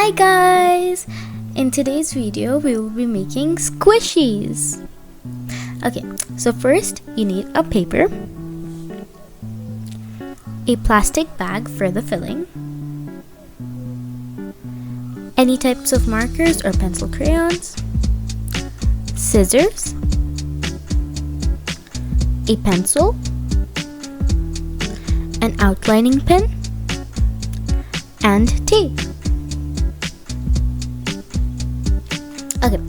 Hi guys! In today's video, we will be making squishies. Okay, so first you need a paper, a plastic bag for the filling, any types of markers or pencil crayons, scissors, a pencil, an outlining pen, and tape. Okay,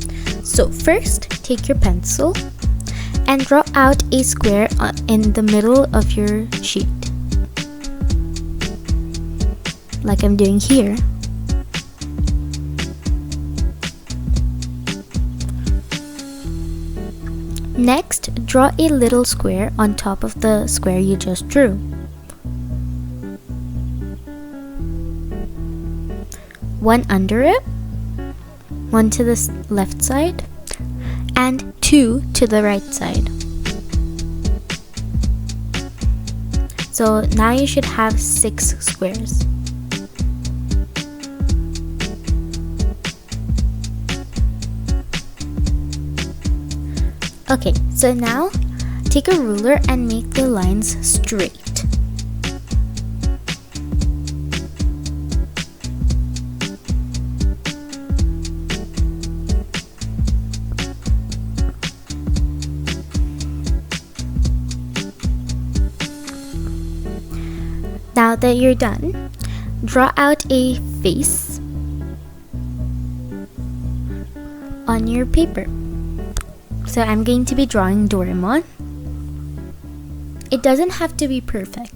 so first take your pencil and draw out a square in the middle of your sheet, like I'm doing here. Next, draw a little square on top of the square you just drew. One under it, one to the left side, and two to the right side. So now you should have 6 squares. Okay, so now take a ruler and make the lines straight. Now that you're done, draw out a face on your paper. So I'm going to be drawing Doraemon. It doesn't have to be perfect.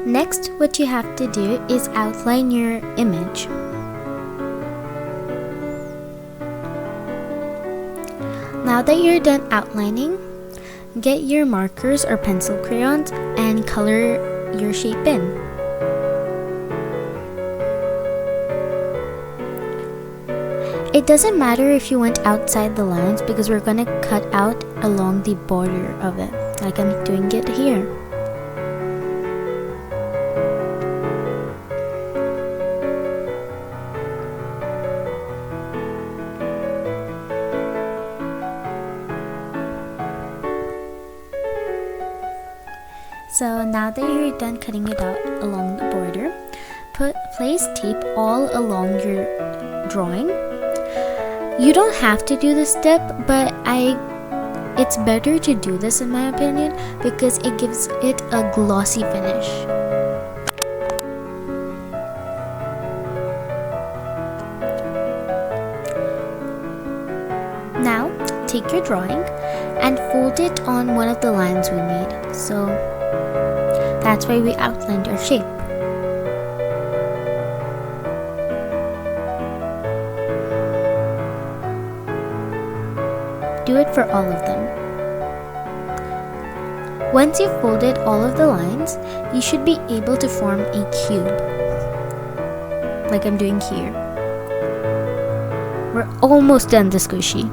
Next, what you have to do is outline your image. Now that you're done outlining, get your markers or pencil crayons and color your shape in. It doesn't matter if you went outside the lines because we're gonna cut out along the border of it, like I'm doing it here. So now that you're done cutting it out along the border, place tape all along your drawing. You don't have to do this step, but it's better to do this in my opinion because it gives it a glossy finish. Now take your drawing and fold it on one of the lines we made. So that's why we outlined our shape. Do it for all of them. Once you've folded all of the lines, you should be able to form a cube, like I'm doing here. We're almost done the squishy.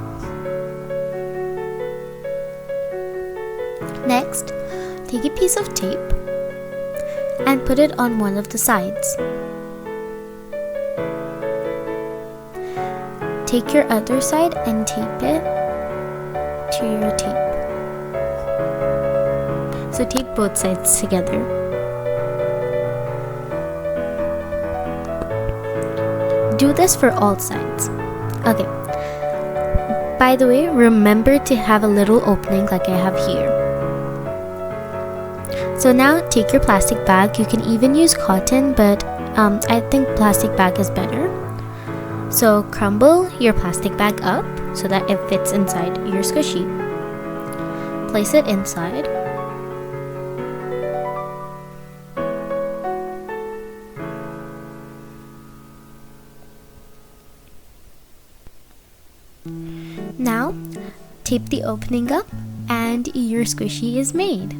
Next, take a piece of tape and put it on one of the sides. Take your other side and tape it to your tape. So tape both sides together. Do this for all sides. Okay. By the way, remember to have a little opening like I have here. So now take your plastic bag. You can even use cotton, but I think plastic bag is better. So crumble your plastic bag up so that it fits inside your squishy. Place it inside. Now tape the opening up and your squishy is made.